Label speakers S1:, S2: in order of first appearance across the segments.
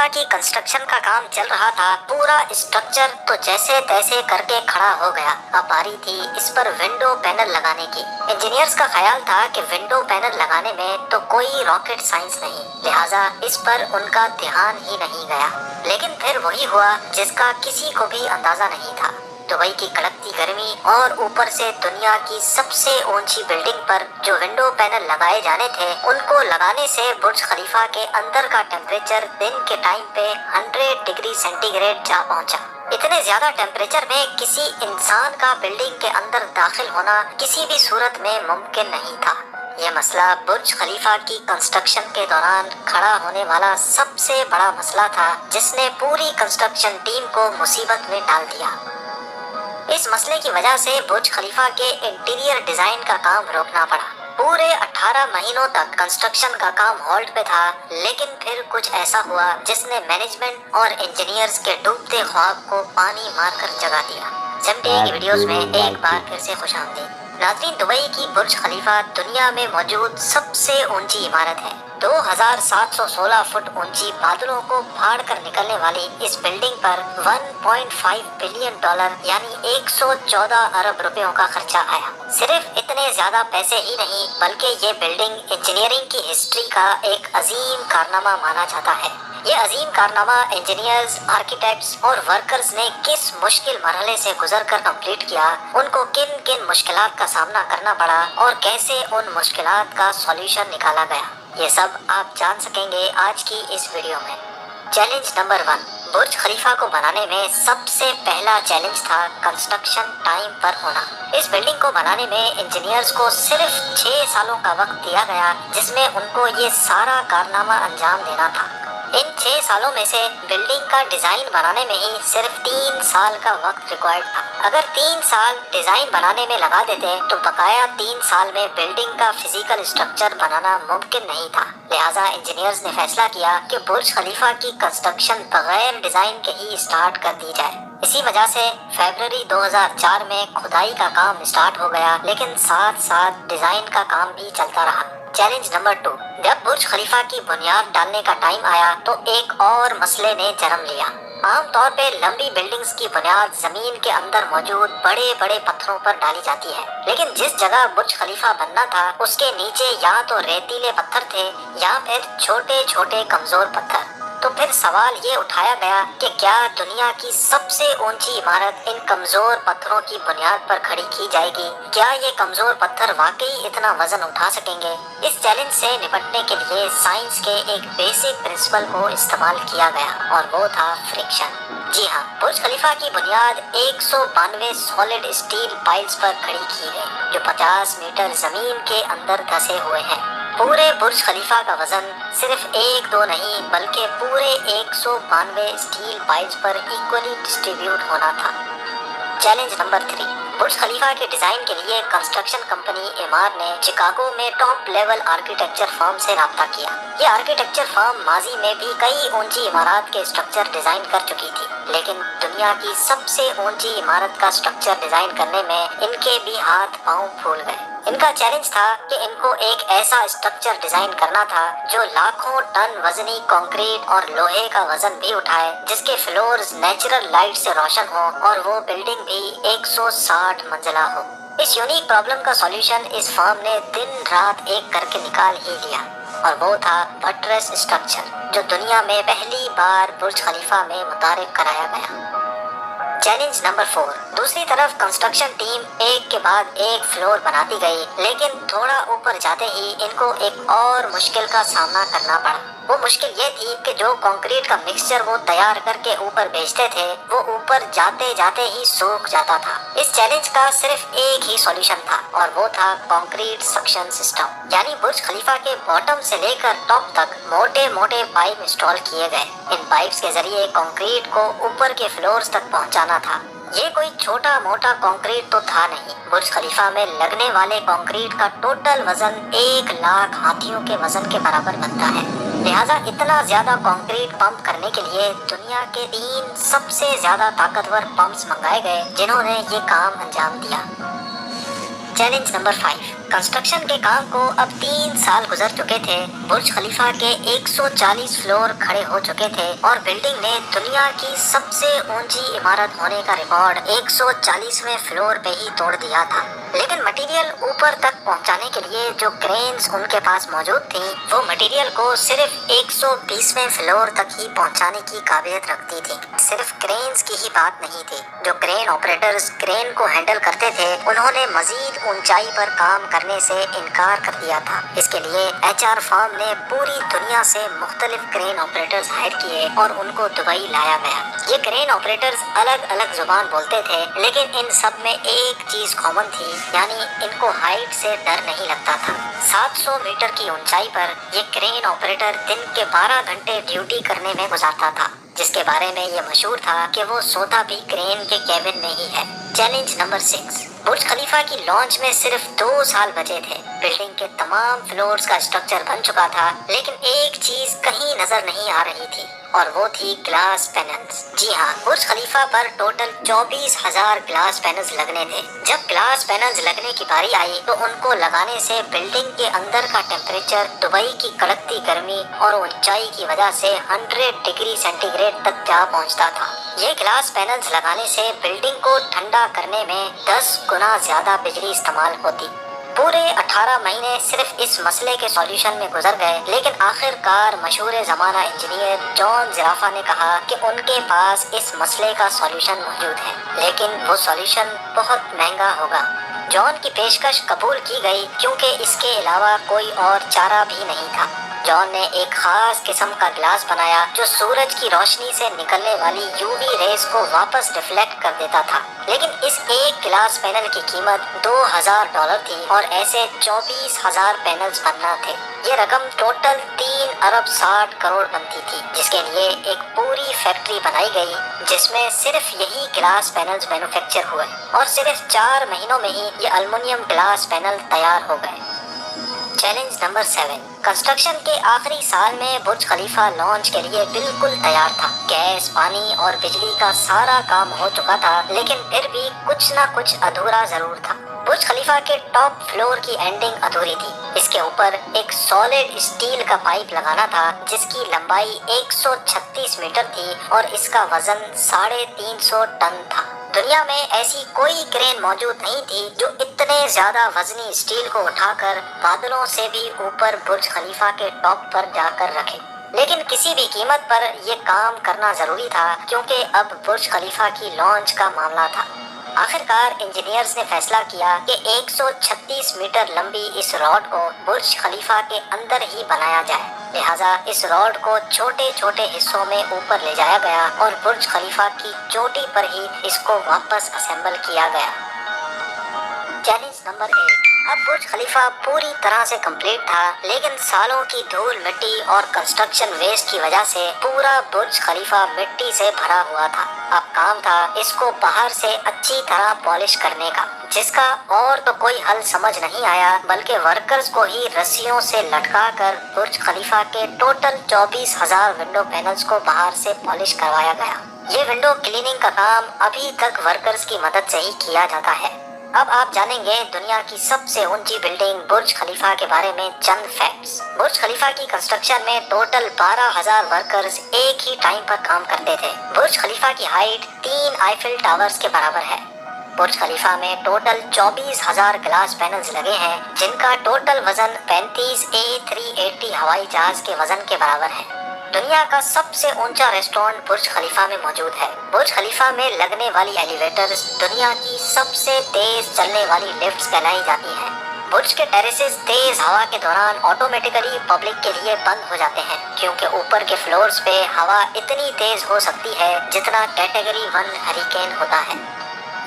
S1: खलीफा की कंस्ट्रक्शन का काम चल रहा था। पूरा स्ट्रक्चर तो जैसे तैसे करके खड़ा हो गया। अब बारी थी इस पर विंडो पैनल लगाने की। इंजीनियर्स का ख्याल था कि विंडो पैनल लगाने में तो कोई रॉकेट साइंस नहीं, लिहाजा इस पर उनका ध्यान ही नहीं गया। लेकिन फिर वही हुआ जिसका किसी को भी अंदाजा नहीं था। दुबई की कड़कती गर्मी और ऊपर से दुनिया की सबसे ऊंची बिल्डिंग पर जो विंडो पैनल लगाए जाने थे, उनको लगाने से बुर्ज खलीफा के अंदर का टेम्परेचर दिन के टाइम पे 100 डिग्री सेंटीग्रेड जा पहुंचा। इतने ज्यादा टेम्परेचर में किसी इंसान का बिल्डिंग के अंदर दाखिल होना किसी भी सूरत में मुमकिन नहीं था। ये मसला बुर्ज खलीफा की कंस्ट्रक्शन के दौरान खड़ा होने वाला सबसे बड़ा मसला था, जिसने पूरी कंस्ट्रक्शन टीम को मुसीबत में डाल दिया। इस मसले की वजह से बुर्ज खलीफा के इंटीरियर डिजाइन का काम रोकना पड़ा। पूरे 18 महीनों तक कंस्ट्रक्शन का काम होल्ड पे था, लेकिन फिर कुछ ऐसा हुआ जिसने मैनेजमेंट और इंजीनियर्स के डूबते ख्वाब को पानी मारकर जगा दिया। SMTA की वीडियोस में एक बार फिर से खुशामदीद। नाज़रीन, दुबई की बुर्ज खलीफा दुनिया में मौजूद सबसे ऊंची इमारत है। 2716 फुट ऊंची बादलों को फाड़ कर निकलने वाली इस बिल्डिंग पर 1.5 बिलियन डॉलर यानी 114 अरब रुपयों का खर्चा आया। सिर्फ इतने ज्यादा पैसे ही नहीं, बल्कि ये बिल्डिंग इंजीनियरिंग की हिस्ट्री का एक अजीम कारनामा माना जाता है। ये अजीम कारनामा इंजीनियर्स, आर्किटेक्ट्स और वर्कर्स ने किस मुश्किल मरहले से गुजरकर कंप्लीट किया, उनको किन किन मुश्किलात का सामना करना पड़ा और कैसे उन मुश्किलात का सॉल्यूशन निकाला गया, ये सब आप जान सकेंगे आज की इस वीडियो में। चैलेंज नंबर 1, बुर्ज खलीफा को बनाने में सबसे पहला चैलेंज था कंस्ट्रक्शन टाइम पर होना। इस बिल्डिंग को बनाने में इंजीनियर्स को सिर्फ 6 सालों का वक्त दिया गया, जिसमें उनको ये सारा कारनामा अंजाम देना था। इन 6 सालों में से बिल्डिंग का डिजाइन बनाने में ही सिर्फ 3 साल का वक्त रिक्वायर्ड था। अगर 3 साल डिजाइन बनाने में लगा देते तो बकाया 3 साल में बिल्डिंग का फिजिकल स्ट्रक्चर बनाना मुमकिन नहीं था। लिहाजा इंजीनियर्स ने फैसला किया कि बुर्ज खलीफा की कंस्ट्रक्शन बगैर डिजाइन के ही स्टार्ट कर दी जाए। इसी वजह से फरवरी 2004 में खुदाई का काम स्टार्ट हो गया, लेकिन साथ साथ डिजाइन का काम भी चलता रहा। चैलेंज नंबर 2, जब बुर्ज खलीफा की बुनियाद डालने का टाइम आया तो एक और मसले ने जन्म लिया। आमतौर पे लंबी बिल्डिंग्स की बुनियाद जमीन के अंदर मौजूद बड़े बड़े पत्थरों पर डाली जाती है, लेकिन जिस जगह बुर्ज खलीफा बनना था उसके नीचे या तो रेतीले पत्थर थे या फिर छोटे छोटे कमजोर पत्थर। तो फिर सवाल ये उठाया गया कि क्या दुनिया की सबसे ऊंची इमारत इन कमजोर पत्थरों की बुनियाद पर खड़ी की जाएगी? क्या ये कमजोर पत्थर वाकई इतना वजन उठा सकेंगे? इस चैलेंज से निपटने के लिए साइंस के एक बेसिक प्रिंसिपल को इस्तेमाल किया गया और वो था फ्रिक्शन। जी हाँ, बुर्ज खलीफा की बुनियाद 192 सॉलिड स्टील पाइल्स पर खड़ी की गई, जो 50 मीटर जमीन के अंदर धंसे हुए हैं। पूरे बुर्ज खलीफा का वजन सिर्फ 1-2 नहीं, बल्कि पूरे 192 स्टील पाइप्स पर इक्वली डिस्ट्रीब्यूट होना था। चैलेंज नंबर 3, बुर्ज खलीफा के डिजाइन के लिए कंस्ट्रक्शन कंपनी एमार ने शिकागो में टॉप लेवल आर्किटेक्चर फर्म से राब्ता किया। ये आर्किटेक्चर फर्म माजी में भी कई ऊंची इमारत के स्ट्रक्चर डिजाइन कर चुकी थी, लेकिन दुनिया की सबसे ऊंची इमारत का स्ट्रक्चर डिजाइन करने में इनके भी हाथ पांव फूल गए। इनका चैलेंज था कि इनको एक ऐसा स्ट्रक्चर डिजाइन करना था जो लाखों टन वजनी कंक्रीट और लोहे का वजन भी उठाए, जिसके फ्लोर्स नेचुरल लाइट से रोशन हो और वो बिल्डिंग भी 160 मंजिला हो। इस यूनिक प्रॉब्लम का सॉल्यूशन इस फर्म ने दिन रात एक करके निकाल ही लिया, और वो था बटरेस स्ट्रक्चर, जो दुनिया में पहली बार बुर्ज खलीफा में मुतारिफ कराया गया। चैलेंज नंबर 4, दूसरी तरफ कंस्ट्रक्शन टीम एक के बाद एक फ्लोर बनाती गई, लेकिन थोड़ा ऊपर जाते ही इनको एक और मुश्किल का सामना करना पड़ा। वो मुश्किल ये थी कि जो कंक्रीट का मिक्सचर वो तैयार करके ऊपर भेजते थे, वो ऊपर जाते जाते ही सूख जाता था। इस चैलेंज का सिर्फ एक ही सॉल्यूशन था, और वो था कंक्रीट सक्शन सिस्टम। यानी बुर्ज खलीफा के बॉटम से लेकर टॉप तक मोटे मोटे पाइप इंस्टॉल किए गए। इन पाइप्स के जरिए कंक्रीट को ऊपर के फ्लोर्स तक पहुंचाना था। ये कोई छोटा मोटा कंक्रीट तो था नहीं। बुर्ज खलीफा में लगने वाले कंक्रीट का टोटल वजन 1 लाख हाथियों के वजन के बराबर बनता है। लिहाजा इतना ज्यादा कंक्रीट पंप करने के लिए दुनिया के 3 सबसे ज्यादा ताकतवर पंप्स मंगाए गए, जिन्होंने ये काम अंजाम दिया। चैलेंज नंबर 5, कंस्ट्रक्शन के काम को अब 3 साल गुजर चुके थे। बुर्ज खलीफा के 140 फ्लोर खड़े हो चुके थे और बिल्डिंग ने दुनिया की सबसे ऊंची इमारत होने का रिकॉर्ड 140वें फ्लोर पे ही तोड़ दिया था। लेकिन मटेरियल ऊपर तक पहुंचाने के लिए जो क्रेन्स उनके पास मौजूद थी, वो मटेरियल को सिर्फ 120वें फ्लोर तक ही पहुंचाने की काबिलियत रखती थी। सिर्फ क्रेन्स की ही बात नहीं थी। जो क्रेन ऑपरेटर्स क्रेन को हैंडल करते थे, उन्होंने मजीद ऊंचाई पर काम करने से इनकार कर दिया था। इसके लिए HR फर्म ने पूरी दुनिया से मुख्तलिफ क्रेन ऑपरेटर्स हायर किए और उनको दुबई लाया गया। ये क्रेन ऑपरेटर्स अलग अलग जुबान बोलते थे, लेकिन इन सब में एक चीज कॉमन थी, यानी इनको हाइट से डर नहीं लगता था। 700 मीटर की ऊंचाई पर ये क्रेन ऑपरेटर दिन के 12 घंटे ड्यूटी करने में गुजारता था, जिसके बारे में ये मशहूर था कि वो सोता भी क्रेन के केबिन में ही है। Challenge number 6। बुर्ज खलीफा की लॉन्च में सिर्फ 2 साल बचे थे। बिल्डिंग के तमाम फ्लोर्स का स्ट्रक्चर बन चुका था, लेकिन एक चीज कहीं नजर नहीं आ रही थी और वो थी ग्लास पैनल्स। जी हाँ, बुर्ज खलीफा पर टोटल 24,000 ग्लास पैनल्स लगने थे। जब ग्लास पैनल्स लगने की बारी आई तो उनको लगाने से बिल्डिंग के अंदर का टेम्परेचर दुबई की कड़कती गर्मी और ऊंचाई की वजह से 100 डिग्री सेंटीग्रेड तक जा पहुंचता था। ये ग्लास पैनल्स लगाने से बिल्डिंग को ठंडा करने में 10 गुना ज्यादा बिजली इस्तेमाल होती। पूरे 18 महीने सिर्फ इस मसले के सॉल्यूशन में गुजर गए, लेकिन आखिरकार मशहूर ज़माना इंजीनियर जॉन ज़राफा ने कहा कि उनके पास इस मसले का सॉल्यूशन मौजूद है, लेकिन वो सॉल्यूशन बहुत महंगा होगा। जॉन की पेशकश कबूल की गई क्योंकि इसके अलावा कोई और चारा भी नहीं था। जॉन ने एक खास किस्म का ग्लास बनाया जो सूरज की रोशनी से निकलने वाली UV रेस को वापस रिफ्लेक्ट कर देता था। लेकिन इस एक ग्लास पैनल की कीमत $2,000 थी और ऐसे 24,000 पैनल्स बनना थे। ये रकम टोटल 3 अरब 60 करोड़ बनती थी, जिसके लिए एक पूरी फैक्ट्री बनाई गई जिसमें सिर्फ यही ग्लास पैनल्स मैन्युफैक्चर हुए और सिर्फ 4 महीनों में ही ये एल्युमिनियम ग्लास पैनल तैयार हो गए। Challenge number 7। कंस्ट्रक्शन के आखिरी साल में बुर्ज खलीफा लॉन्च के लिए बिल्कुल तैयार था। गैस, पानी और बिजली का सारा काम हो चुका था, लेकिन फिर भी कुछ ना कुछ अधूरा जरूर था। बुर्ज खलीफा के टॉप फ्लोर की एंडिंग अधूरी थी। इसके ऊपर एक सॉलिड स्टील का पाइप लगाना था जिसकी लंबाई 136 मीटर थी और इसका वजन 350 टन था। दुनिया में ऐसी कोई क्रेन मौजूद नहीं थी जो इतने ज्यादा वजनी स्टील को उठाकर बादलों से भी ऊपर बुर्ज खलीफा के टॉप पर जाकर रखे। लेकिन किसी भी कीमत पर यह काम करना जरूरी था क्योंकि अब बुर्ज खलीफा की लॉन्च का मामला था। आखिरकार इंजीनियर्स ने फैसला किया कि 136 मीटर लंबी इस रॉड को बुर्ज खलीफा के अंदर ही बनाया जाए। लिहाजा इस रॉड को छोटे छोटे हिस्सों में ऊपर ले जाया गया और बुर्ज खलीफा की चोटी पर ही इसको वापस असेंबल किया गया। Challenge number 8। अब बुर्ज खलीफा पूरी तरह से कंप्लीट था, लेकिन सालों की धूल मिट्टी और कंस्ट्रक्शन वेस्ट की वजह से पूरा बुर्ज खलीफा मिट्टी से भरा हुआ था। अब काम था इसको बाहर से अच्छी तरह पॉलिश करने का, जिसका और तो कोई हल समझ नहीं आया, बल्कि वर्कर्स को ही रस्सियों से लटका कर बुर्ज खलीफा के टोटल 24,000 विंडो पैनल्स को बाहर से पॉलिश करवाया गया। ये विंडो क्लीनिंग का काम अभी तक वर्कर्स की मदद से ही किया जाता है। अब आप जानेंगे दुनिया की सबसे ऊंची बिल्डिंग बुर्ज खलीफा के बारे में चंद फैक्ट्स। बुर्ज खलीफा की कंस्ट्रक्शन में टोटल 12,000 वर्कर्स एक ही टाइम पर काम करते थे। बुर्ज खलीफा की हाइट 3 आईफिल टावर्स के बराबर है। बुर्ज खलीफा में टोटल 24,000 ग्लास पैनल्स लगे हैं, जिनका टोटल वजन 35 A380 हवाई जहाज के वजन के बराबर है। दुनिया का सबसे ऊंचा रेस्टोरेंट बुर्ज खलीफा में मौजूद है। बुर्ज खलीफा में लगने वाली एलिवेटर्स दुनिया की सबसे तेज चलने वाली लिफ्ट्स कहलाई जाती हैं। बुर्ज के टेरेसेस तेज हवा के दौरान ऑटोमेटिकली पब्लिक के लिए बंद हो जाते हैं, क्योंकि ऊपर के फ्लोर्स पे हवा इतनी तेज हो सकती है जितना कैटेगरी 1 हरिकेन होता है।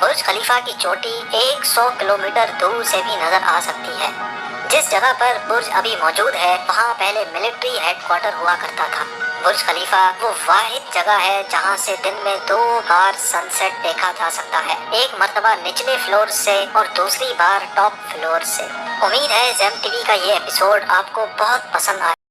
S1: बुर्ज खलीफा की चोटी 100 किलोमीटर दूर से भी नजर आ सकती है। जिस जगह पर बुर्ज अभी मौजूद है वहाँ पहले मिलिट्री हेडक्वार्टर हुआ करता था। बुर्ज खलीफा वो वाहिद जगह है जहाँ से दिन में 2 बार सनसेट देखा जा सकता है, एक मर्तबा निचले फ्लोर से और दूसरी बार टॉप फ्लोर से। उम्मीद है ज़ेम टीवी का ये एपिसोड आपको बहुत पसंद आया।